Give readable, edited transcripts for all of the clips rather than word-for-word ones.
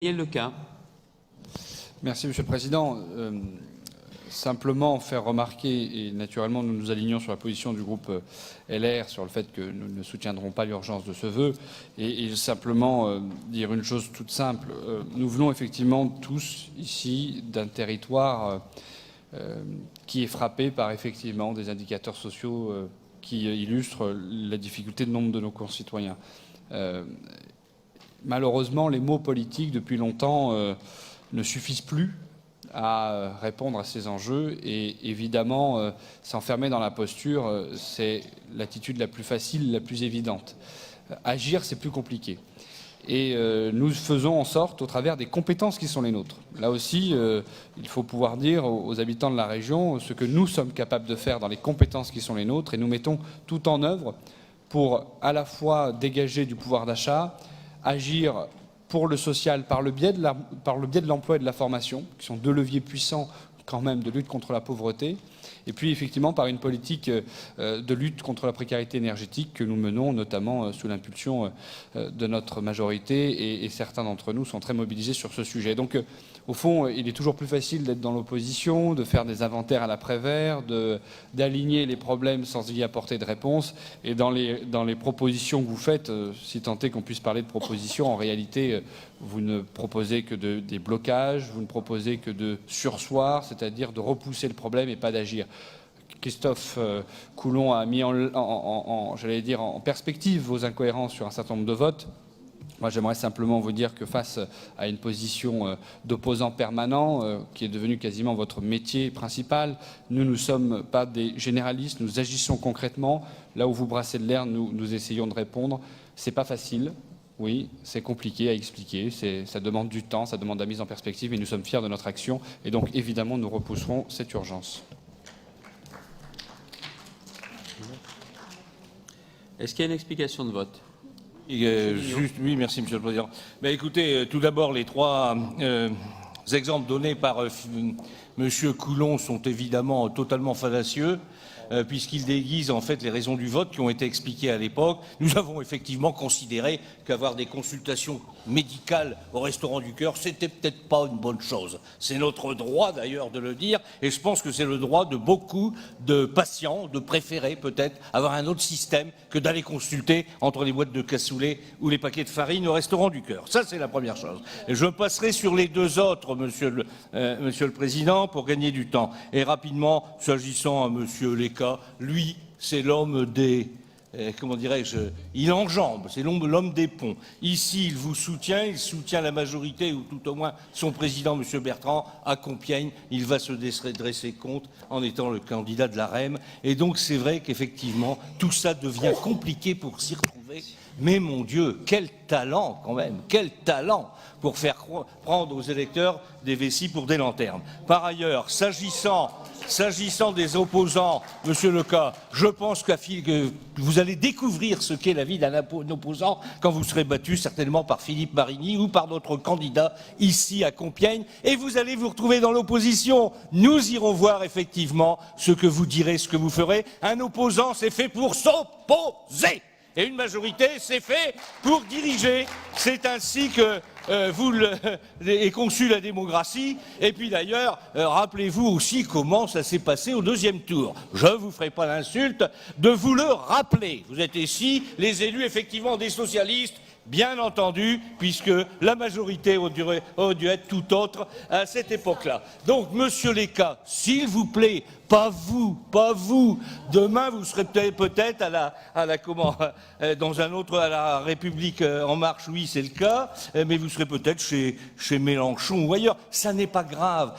Lequin. Merci Monsieur le Président. Simplement faire remarquer, et naturellement nous nous alignons sur la position du groupe LR sur le fait que nous ne soutiendrons pas l'urgence de ce vœu, et simplement dire une chose toute simple. Nous venons effectivement tous ici d'un territoire qui est frappé par effectivement des indicateurs sociaux qui illustrent la difficulté de nombre de nos concitoyens. Malheureusement, les mots politiques, depuis longtemps, ne suffisent plus à répondre à ces enjeux. Et évidemment, s'enfermer dans la posture, c'est l'attitude la plus facile, la plus évidente. Agir, c'est plus compliqué. Et nous faisons en sorte, au travers des compétences qui sont les nôtres. Là aussi, il faut pouvoir dire aux habitants de la région ce que nous sommes capables de faire dans les compétences qui sont les nôtres. Et nous mettons tout en œuvre pour à la fois dégager du pouvoir d'achat, agir pour le social par le biais de l'emploi et de la formation, qui sont deux leviers puissants quand même de lutte contre la pauvreté, et puis effectivement par une politique de lutte contre la précarité énergétique que nous menons notamment sous l'impulsion de notre majorité, et certains d'entre nous sont très mobilisés sur ce sujet. Donc au fond, il est toujours plus facile d'être dans l'opposition, de faire des inventaires à l'après-vert, d'aligner les problèmes sans y apporter de réponse. Et dans les propositions que vous faites, si tant est qu'on puisse parler de propositions, en réalité, vous ne proposez que des blocages, vous ne proposez que de surseoir, c'est-à-dire de repousser le problème et pas d'agir. Christophe Coulon a mis j'allais dire, en perspective vos incohérences sur un certain nombre de votes. Moi, j'aimerais simplement vous dire que face à une position d'opposant permanent, qui est devenue quasiment votre métier principal, nous ne sommes pas des généralistes, nous agissons concrètement. Là où vous brassez de l'air, nous essayons de répondre. C'est pas facile, oui, c'est compliqué à expliquer, ça demande du temps, ça demande la mise en perspective, mais nous sommes fiers de notre action. Et donc, évidemment, nous repousserons cette urgence. Est-ce qu'il y a une explication de vote ? Oui, merci Monsieur le Président. Mais écoutez, tout d'abord, les trois exemples donnés par Monsieur Coulon sont évidemment totalement fallacieux, puisqu'ils déguisent en fait les raisons du vote qui ont été expliquées à l'époque. Nous avons effectivement considéré qu'avoir des consultations médicales au Restaurant du Cœur, c'était peut-être pas une bonne chose. C'est notre droit d'ailleurs de le dire, et je pense que c'est le droit de beaucoup de patients de préférer peut-être avoir un autre système que d'aller consulter entre les boîtes de cassoulet ou les paquets de farine au Restaurant du Cœur. Ça, c'est la première chose. Et je passerai sur les deux autres, Monsieur le Président, pour gagner du temps. Et rapidement, s'agissant à Monsieur Leca, lui, c'est l'homme des... comment dirais-je, il enjambe, c'est l'homme des ponts. Ici, il vous soutient, il soutient la majorité, ou tout au moins son président, M. Bertrand, à Compiègne. Il va se dresser compte en étant le candidat de la REM. Et donc, c'est vrai qu'effectivement, tout ça devient compliqué pour s'y retrouver. Mais mon Dieu, quel talent quand même, quel talent pour faire prendre aux électeurs des vessies pour des lanternes. Par ailleurs, s'agissant des opposants, Monsieur Leca, je pense que vous allez découvrir ce qu'est la vie d'un opposant quand vous serez battu certainement par Philippe Marigny ou par notre candidat ici à Compiègne, et vous allez vous retrouver dans l'opposition. Nous irons voir effectivement ce que vous direz, ce que vous ferez. Un opposant, c'est fait pour s'opposer. Et une majorité, c'est fait pour diriger. C'est ainsi que est conçue la démocratie. Et puis d'ailleurs, rappelez-vous aussi comment ça s'est passé au deuxième tour. Je ne vous ferai pas l'insulte de vous le rappeler. Vous êtes ici, les élus effectivement des socialistes, bien entendu, puisque la majorité aurait dû être tout autre à cette époque-là. Donc, Monsieur Leca, s'il vous plaît, pas vous. Demain, vous serez peut-être dans un autre, à la République en marche, oui, c'est le cas, mais vous serez peut-être chez Mélenchon ou ailleurs. Ça n'est pas grave,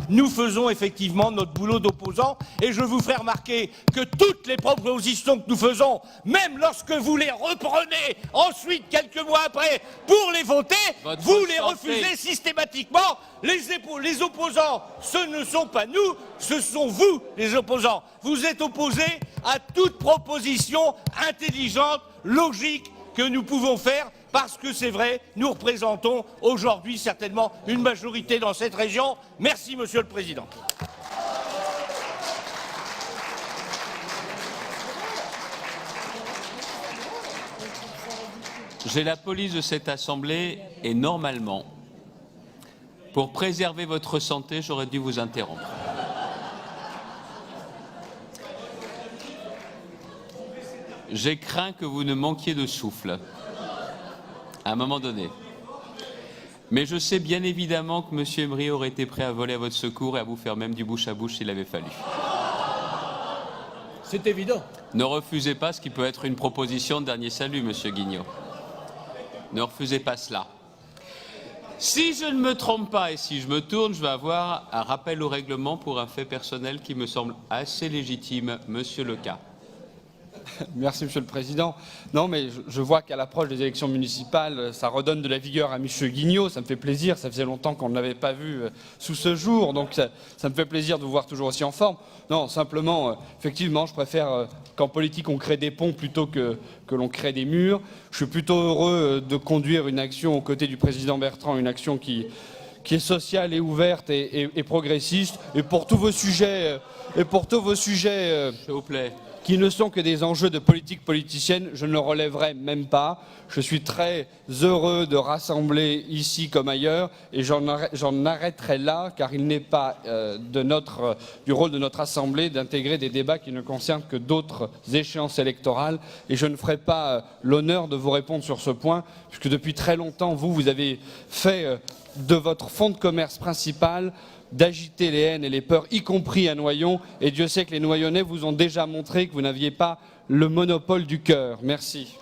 Nous faisons effectivement notre boulot d'opposants, et je vous ferai remarquer que toutes les propositions que nous faisons, même lorsque vous les reprenez ensuite, quelques mois après, pour les voter, vous les refusez systématiquement. Les opposants, ce ne sont pas nous, ce sont vous, les opposants. Vous êtes opposés à toute proposition intelligente, logique, que nous pouvons faire, parce que c'est vrai, nous représentons aujourd'hui certainement une majorité dans cette région. Merci, Monsieur le Président. J'ai la police de cette Assemblée et normalement, pour préserver votre santé, j'aurais dû vous interrompre. J'ai craint que vous ne manquiez de souffle à un moment donné. Mais je sais bien évidemment que M. Emery aurait été prêt à voler à votre secours et à vous faire même du bouche à bouche s'il avait fallu. C'est évident. Ne refusez pas ce qui peut être une proposition de dernier salut, Monsieur Guignot. Ne refusez pas cela. Si je ne me trompe pas et si je me tourne, je vais avoir un rappel au règlement pour un fait personnel qui me semble assez légitime, Monsieur Leca. Merci, Monsieur le Président. Non, mais je vois qu'à l'approche des élections municipales, ça redonne de la vigueur à Monsieur Guignot. Ça me fait plaisir. Ça faisait longtemps qu'on ne l'avait pas vu sous ce jour. Donc, ça me fait plaisir de vous voir toujours aussi en forme. Non, simplement, effectivement, je préfère qu'en politique, on crée des ponts plutôt que l'on crée des murs. Je suis plutôt heureux de conduire une action aux côtés du Président Bertrand, une action qui est sociale et ouverte et progressiste. Et pour tous vos sujets, S'il vous plaît. qui ne sont que des enjeux de politique politicienne, je ne le relèverai même pas. Je suis très heureux de rassembler ici comme ailleurs et j'en arrêterai là, car il n'est pas du rôle de notre Assemblée d'intégrer des débats qui ne concernent que d'autres échéances électorales. Et je ne ferai pas l'honneur de vous répondre sur ce point, puisque depuis très longtemps, vous avez fait de votre fonds de commerce principal d'agiter les haines et les peurs, y compris à Noyon. Et Dieu sait que les Noyonnais vous ont déjà montré que vous n'aviez pas le monopole du cœur. Merci.